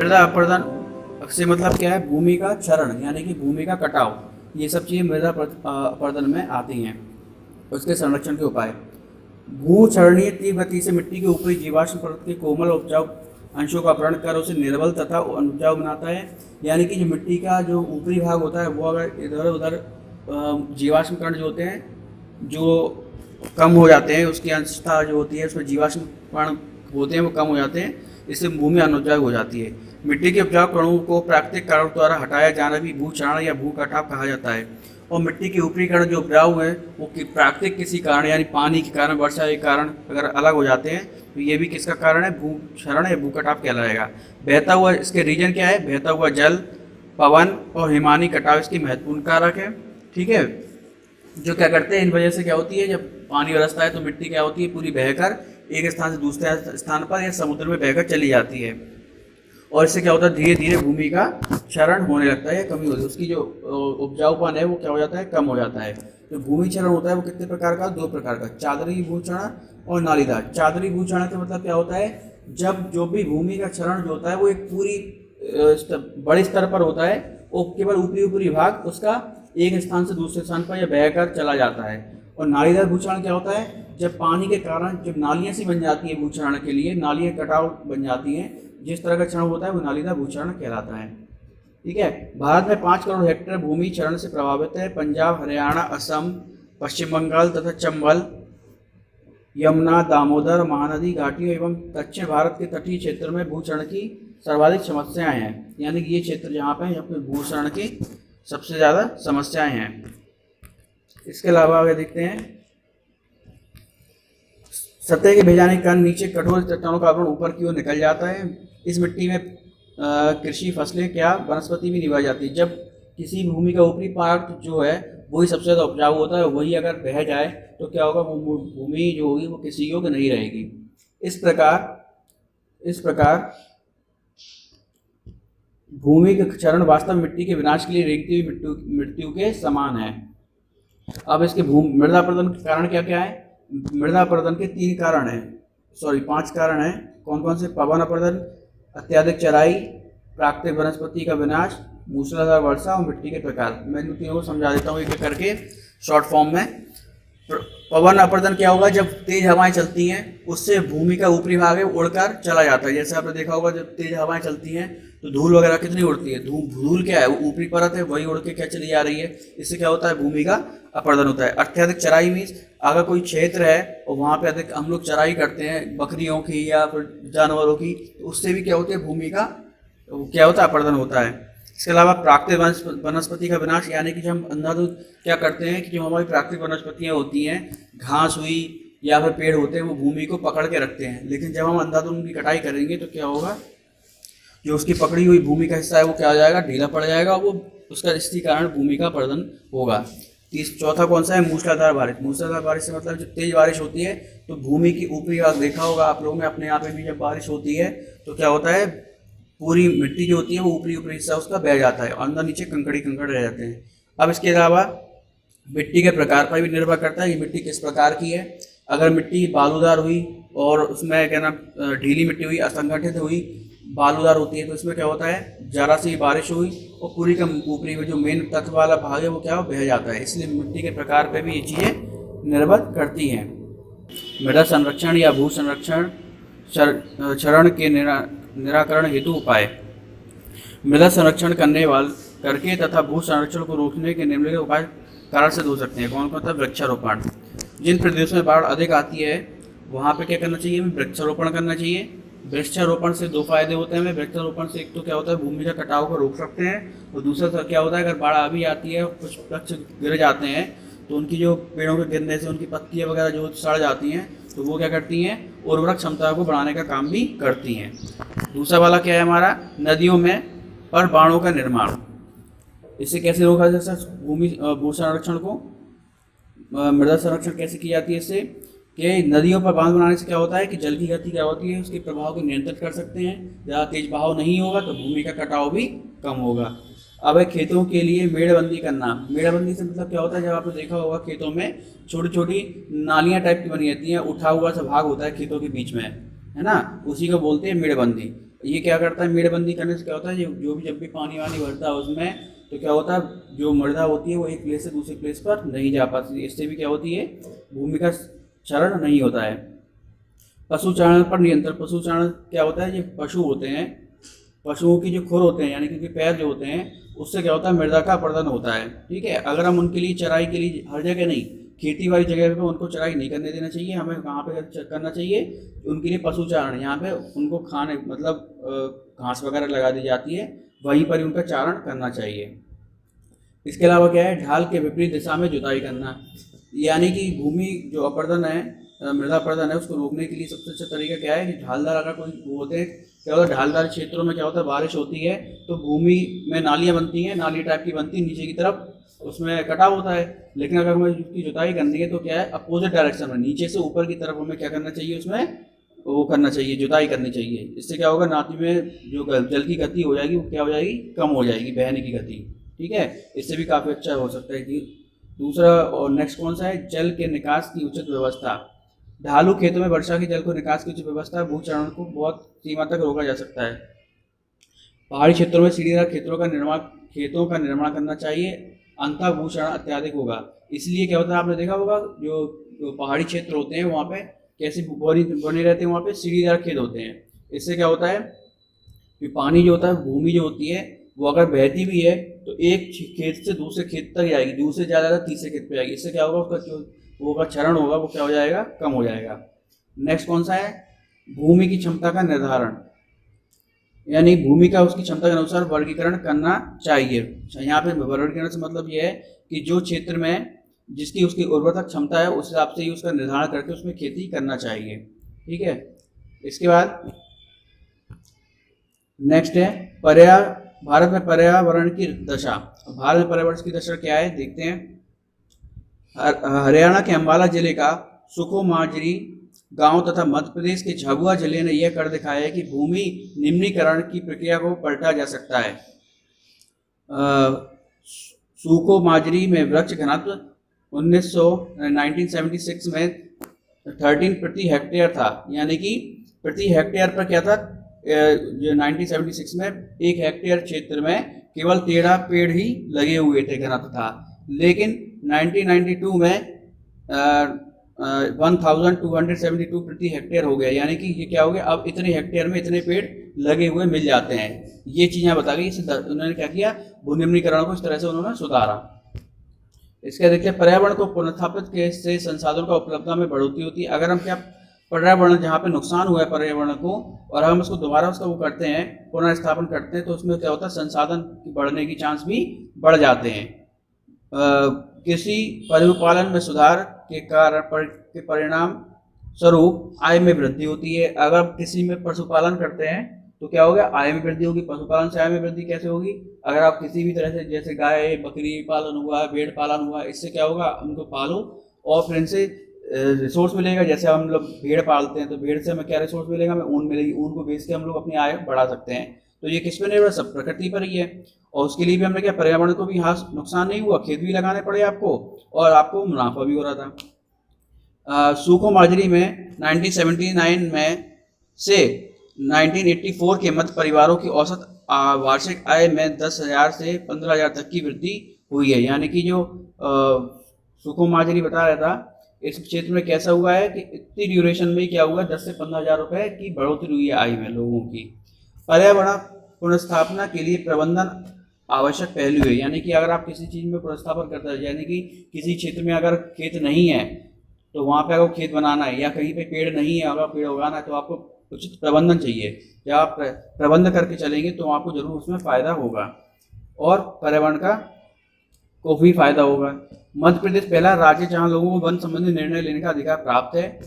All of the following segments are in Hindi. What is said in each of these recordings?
मृदा अपरदन से मतलब क्या है, भूमि का क्षरण यानी कि भूमि का कटाव, ये सब चीज़ें मृदा अपरदन में आती हैं। उसके संरक्षण के उपाय, भू क्षरणीय तीव्र गति से मिट्टी के ऊपरी जीवाश्म परत के कोमल और उपजाऊ अंशों का अपहरण कर उसे निर्बल तथा अनुपजाऊ बनाता है। यानी कि जो मिट्टी का जो ऊपरी भाग होता है वो अगर इधर उधर जीवाश्म कण जो होते हैं जो कम हो जाते हैं, उसकी अंशता जो होती है उसमें जीवाश्म कण होते हैं वो कम हो जाते हैं, इससे भूमि अनुपजाऊ हो जाती है। मिट्टी के उपजाऊ कणों को प्राकृतिक कारणों द्वारा हटाया जाना भी भू क्षरण या भू कटाव कहा जाता है। और मिट्टी के ऊपरी कण जो उपजाऊ है वो प्राकृतिक किसी कारण यानी पानी के कारण, वर्षा के कारण अगर अलग हो जाते हैं तो ये भी किसका कारण है, भू क्षरण या भू कटाव कहलाएगा। बहता हुआ, इसके रीजन क्या है, बहता हुआ जल, पवन और हिमानी कटाव इसकी महत्वपूर्ण कारक है। ठीक है, जो क्या करते हैं, इन वजह से क्या होती है, जब पानी बरसता है तो मिट्टी क्या होती है, पूरी बहकर एक स्थान से दूसरे स्थान पर या समुद्र में बहकर चली जाती है। और इससे क्या होता है, धीरे धीरे भूमि का क्षरण होने लगता है, कमी होती है, उसकी जो उपजाऊपन है वो क्या हो जाता है, कम हो जाता है। जो भूमि क्षरण होता है वो कितने प्रकार का, दो प्रकार का, चादरी भू क्षरण और नालीदार। चादरी भू क्षरण का मतलब क्या होता है, जब जो भी भूमि का क्षरण जो होता है वो एक पूरी बड़े स्तर पर होता है और केवल ऊपरी ऊपरी भाग उसका एक स्थान से दूसरे स्थान पर या बहकर चला जाता है। और नालीदार भूक्षरण क्या होता है, जब पानी के कारण जब नालियाँ सी बन जाती है भूक्षरण के लिए, नालियाँ कटाव बन जाती हैं, जिस तरह का क्षरण होता है वो नालीदार भूक्षरण कहलाता है। ठीक है, भारत में 5 करोड़ हेक्टेयर भूमि क्षरण से प्रभावित है। पंजाब, हरियाणा, असम, पश्चिम बंगाल तथा चंबल, यमुना, दामोदर, महानदी घाटियों एवं दक्षिण भारत के तटीय क्षेत्र में भूक्षरण की सर्वाधिक समस्याएं हैं। यानी कि ये क्षेत्र जहाँ पे यहाँ पे भूक्षरण की सबसे ज़्यादा समस्याएं हैं। इसके अलावा आगे देखते हैं, सतह के भेजाने के कारण नीचे कठोर चट्टानों का आवरण ऊपर की ओर निकल जाता है। इस मिट्टी में कृषि फसलें क्या वनस्पति भी निभाई जाती है। जब किसी भूमि का ऊपरी पार्ट जो है वही सबसे ज़्यादा उपजाऊ होता है, वही अगर बह जाए तो क्या होगा, वो भूमि जो होगी वो किसी योग्य नहीं रहेगी। इस प्रकार भूमि का क्षरण वास्तव में मिट्टी के विनाश के लिए रेंगती हुई मृत्यु के समान है। अब इसके मृदा अपरदन के कारण क्या क्या है, मृदा अपरदन के 5 कारण हैं। कौन कौन से, पवन अपरदन, अत्यधिक चराई, प्राकृतिक वनस्पति का विनाश, मूसलाधार वर्षा और मिट्टी के प्रकार। मैं इन तीनों को समझा देता हूँ एक एक करके शॉर्ट फॉर्म में। पवन अपरदन क्या होगा, जब तेज हवाएं चलती हैं उससे भूमि का ऊपरी भाग है उड़कर चला जाता है। जैसे आपने देखा होगा जब तेज हवाएं चलती हैं तो धूल वगैरह कितनी उड़ती है, धूल क्या है, वो ऊपरी परत है वही उड़ के क्या चली जा रही है, इससे क्या होता है, भूमि का अपरदन होता है। अत्यधिक चराई मीन्स अगर कोई क्षेत्र है और वहाँ पे अधिक हम लोग चराई करते हैं बकरियों की या फिर जानवरों की, तो उससे भी क्या होती है, भूमि का क्या होता है, अपरदन होता है। इसके अलावा प्राकृतिक वनस्पति का विनाश, यानी कि जब हम अंधाधुंध क्या करते हैं कि जो हमारी प्राकृतिक वनस्पतियाँ होती हैं, घास हुई या फिर पेड़ होते हैं, वो भूमि को पकड़ के रखते हैं। लेकिन जब हम अंधाधुंध उनकी कटाई करेंगे तो क्या होगा, जो उसकी पकड़ी हुई भूमि का हिस्सा है वो क्या हो जाएगा, ढीला पड़ जाएगा, वो उसका इसी कारण भूमि का अपरदन होगा। चौथा कौन सा है, मूसलाधार बारिश। मूसलाधार बारिश से मतलब जब तेज बारिश होती है तो भूमि की ऊपरी भाग, देखा होगा आप लोगों ने अपने यहाँ पे भी, जब बारिश होती है तो क्या होता है, पूरी मिट्टी जो होती है वो ऊपरी हिस्सा उसका बह जाता है और अंदर नीचे कंकड़ रह जाते हैं। अब इसके अलावा मिट्टी के प्रकार पर भी निर्भर करता है कि मिट्टी किस प्रकार की है। अगर मिट्टी बालूदार हुई और उसमें क्या नाम ढीली मिट्टी हुई, असंगठित हुई, बालूदार होती है, तो इसमें क्या होता है, जरा सी बारिश हुई और पूरी का ऊपरी में जो मेन तत्व वाला भाग है वो क्या बह जाता है। इसलिए मिट्टी के प्रकार पर भी ये चीज़ें निर्भर करती हैं। मृदा संरक्षण या भू संरक्षण क्षरण के निराकरण हेतु उपाय। मृदा संरक्षण करके तथा भू संरक्षण को रोकने के निम्नलिखित उपाय कारण से हो सकते हैं। कौन कौन सा, वृक्षारोपण। जिन प्रदेशों में बाढ़ अधिक आती है वहाँ पे क्या करना चाहिए, हमें वृक्षारोपण करना चाहिए। वृक्षारोपण से 2 फायदे होते हैं हमें। वृक्षारोपण से एक तो क्या होता है, भूमि का कटाव को रोक सकते हैं, और दूसरा क्या होता है, अगर बाढ़ अभी आती है और कुछ वृक्ष गिर जाते हैं तो उनकी जो पेड़ों के गिरने से उनकी पत्तियाँ वगैरह जो सड़ जाती हैं तो वो क्या करती हैं, उर्वरक क्षमता को बढ़ाने का काम भी करती हैं। दूसरा वाला क्या है हमारा, नदियों में पर बांधों का निर्माण। इससे कैसे रोका जा सकता है भू संरक्षण को, मृदा संरक्षण कैसे की जाती है, इससे कि नदियों पर बांध बनाने से क्या होता है कि जल की गति क्या होती है, उसके प्रभाव को नियंत्रित कर सकते हैं। ज़्यादा तेज बहाव नहीं होगा तो भूमि का कटाव भी कम होगा। अब है खेतों के लिए मेड़बंदी करना। मेड़बंदी से मतलब क्या होता है, जब आपने देखा होगा खेतों में छोटी छोटी नालियाँ टाइप की बनी रहती हैं, उठा हुआ सा भाग होता है खेतों के बीच में, है ना, उसी को बोलते हैं मेड़बंदी। ये क्या करता है, मेड़बंदी करने से क्या होता है, जो भी जब भी पानी वानी भरता है उसमें, तो क्या होता है जो मृदा होती है वो एक प्लेस से दूसरे प्लेस पर नहीं जा पाती, इससे भी क्या होती है, भूमि का क्षरण नहीं होता है। पशुचारण पर नियंत्रण, पशुचारण क्या होता है, ये पशु होते हैं, पशुओं की जो खुर होते हैं यानी कि उनके पैर जो होते हैं, उससे क्या होता है मृदा का अपरदन होता है। ठीक है, अगर हम उनके लिए चराई के लिए, हर जगह नहीं, खेती वाली जगह पे उनको चराई नहीं करने देना चाहिए, हमें कहाँ पे करना चाहिए, उनके लिए पशुचारण, यहाँ पे उनको खाने मतलब घास वगैरह लगा दी जाती है, वहीं पर ही उनका चारण करना चाहिए। इसके अलावा क्या है, ढाल के विपरीत दिशा में जुताई करना, यानी कि भूमि जो अपरदन है, मृदा अपरदन है, उसको रोकने के लिए सबसे अच्छा तरीका क्या है कि ढालदार, अगर कोई वो होते हैं, क्या होता है ढालदार क्षेत्रों में क्या होता है, बारिश होती है तो भूमि में नालियाँ बनती हैं, नाली टाइप की बनती है नीचे की तरफ, उसमें कटाव होता है। लेकिन अगर हमें उसकी जुताई करनी है तो क्या है, अपोजिट डायरेक्शन में, नीचे से ऊपर की तरफ हमें क्या करना चाहिए, उसमें वो करना चाहिए, जुताई करनी चाहिए। इससे क्या होगा, नाली में जो जल की गति हो जाएगी वो क्या हो जाएगी, कम हो जाएगी, बहने की गति। ठीक है, इससे भी काफ़ी अच्छा हो सकता है कि। दूसरा और नेक्स्ट कौन सा है, जल के निकास की उचित व्यवस्था। ढालू खेतों में वर्षा के जल को निकास की उचित व्यवस्था, भूचरण को बहुत सीमा तक रोका जा सकता है। पहाड़ी क्षेत्रों में सीढ़ीदार खेतों का निर्माण करना चाहिए, अंतः भूचरण अत्याधिक होगा। इसलिए क्या होता है, आपने देखा होगा जो पहाड़ी क्षेत्र होते हैं वहाँ पे कैसे बने रहते हैं, वहाँ पे सीढ़ीदार खेत होते हैं। इससे क्या होता है कि पानी जो होता है, भूमि जो होती है वो अगर बहती भी है तो एक खेत से दूसरे खेत तक जाएगी, दूसरे ज़्यादा तीसरे खेत पे जाएगी। इससे क्या होगा, उसका जो वो का क्षरण होगा वो क्या हो जाएगा, कम हो जाएगा। नेक्स्ट कौन सा है, भूमि की क्षमता का निर्धारण, यानी भूमि का उसकी क्षमता के अनुसार वर्गीकरण करना चाहिए। यहाँ पे वर्गीकरण से मतलब ये है कि जो क्षेत्र में जिसकी उसकी उर्वरता क्षमता है उस हिसाब से ही उसका निर्धारण करके उसमें खेती करना चाहिए। ठीक है, इसके बाद नेक्स्ट है भारत में पर्यावरण की दशा। भारत में पर्यावरण की दशा क्या है देखते हैं। हरियाणा के अंबाला जिले का सुखो माजरी गांव तथा मध्य प्रदेश के झाबुआ जिले ने यह कर दिखाया है कि भूमि निम्नीकरण की प्रक्रिया को पलटा जा सकता है। सूखो माजरी में वृक्ष घनत्व 1976 में 13 प्रति हेक्टेयर था, यानी कि प्रति हेक्टेयर पर क्या था, जो 1976 में एक हेक्टेयर क्षेत्र में केवल 13 पेड़ ही लगे हुए थे, घनत्व था। लेकिन 1992 में 1272 प्रति हेक्टेयर हो गया, यानी कि ये क्या हो गया, अब इतने हेक्टेयर में इतने पेड़ लगे हुए मिल जाते हैं। ये चीज़ें बता गई, उन्होंने क्या किया, भूनिम्नीकरण को इस तरह से उन्होंने सुधारा। इसके देखिए, पर्यावरण को पुनर्स्थापित से संसाधनों का उपलब्धता में बढ़ोतरी होती है। अगर हम क्या पर्यावरण जहाँ पे नुकसान हुआ है पर्यावरण को, और हम उसको दोबारा उसका वो करते हैं, पुनर्स्थापन करते हैं, तो उसमें क्या होता है, संसाधन बढ़ने की चांस भी बढ़ जाते हैं। कृषि पशुपालन में सुधार के के परिणाम स्वरूप आय में वृद्धि होती है। अगर कृषि में पशुपालन करते हैं तो क्या होगा, आय में वृद्धि होगी। पशुपालन से आय में वृद्धि कैसे होगी, अगर आप किसी भी तरह से, जैसे गाय बकरी पालन हुआ, भेड़ पालन हुआ, इससे क्या होगा, उनको पालो और फिर इनसे रिसोर्स मिलेगा। जैसे हम लोग भेड़ पालते हैं तो भेड़ से हमें क्या रिसोर्स मिलेगा, हमें ऊन मिलेगी, ऊन को बेच के हम लोग अपनी आय बढ़ा सकते हैं। तो ये किस पे निर्भर, सब प्रकृति पर ही है। और उसके लिए भी हमने क्या, पर्यावरण को भी यहाँ नुकसान नहीं हुआ, खेत भी लगाने पड़े आपको और आपको मुनाफा भी हो रहा था। सूखो माजरी में 1979 में से 1984 के मध्य परिवारों की औसत वार्षिक आय में 10,000 से 15,000 तक की वृद्धि हुई है। यानी कि जो सूखो माजरी बता रहा था, इस क्षेत्र में कैसा हुआ है कि इतनी ड्यूरेशन में क्या हुआ, 10 से 15,000 रुपए की बढ़ोतरी हुई है आय में लोगों की। पर्यावरण पुनर्स्थापना के लिए प्रबंधन आवश्यक पहलू है, यानी कि अगर आप किसी चीज़ में पुनर्स्थापन करते हैं, यानी कि किसी क्षेत्र में अगर खेत नहीं है तो वहाँ पे अगर खेत बनाना है, या कहीं पे पेड़ नहीं है अगर पेड़ उगाना है, तो आपको उचित प्रबंधन चाहिए। जब आप प्रबंध करके चलेंगे तो आपको जरूर उसमें फ़ायदा होगा और पर्यावरण का को भी फायदा होगा। मध्य प्रदेश पहला राज्य जहां लोगों को वन संबंधी निर्णय लेने का अधिकार प्राप्त है।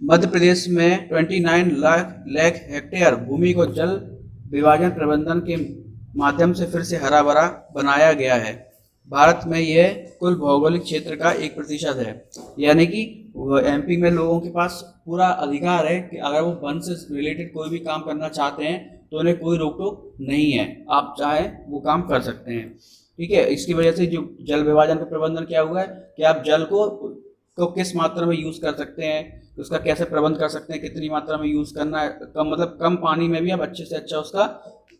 मध्य प्रदेश में 29 लाख हेक्टेयर भूमि को जल विभाजन प्रबंधन के माध्यम से फिर से हरा भरा बनाया गया है। भारत में यह कुल भौगोलिक क्षेत्र का 1% है, यानी कि एमपी में लोगों के पास पूरा अधिकार है कि अगर वो वन से रिलेटेड कोई भी काम करना चाहते हैं तो उन्हें कोई रोक टोक नहीं है, आप चाहें वो काम कर सकते हैं। ठीक है, इसकी वजह से जो जल विभाजन का प्रबंधन क्या हुआ है कि आप जल को किस मात्रा में यूज़ कर सकते हैं, तो उसका कैसे प्रबंध कर सकते हैं, कितनी मात्रा में यूज़ करना है, कम मतलब कम पानी में भी आप अच्छे से अच्छा उसका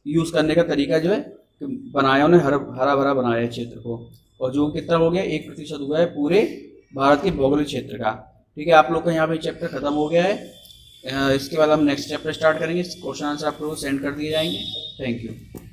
यूज़ करने का तरीका जो है बनाया उन्हें, हरा भरा बनाया है क्षेत्र को। और जो कितना हो गया 1% हुआ है पूरे भारत के भौगोलिक क्षेत्र का। ठीक है, आप लोग का यहाँ पे चैप्टर खत्म हो गया है। इसके बाद हम नेक्स्ट चैप्टर स्टार्ट करेंगे। क्वेश्चन आंसर आप लोगों को सेंड कर दिए जाएंगे। Thank you.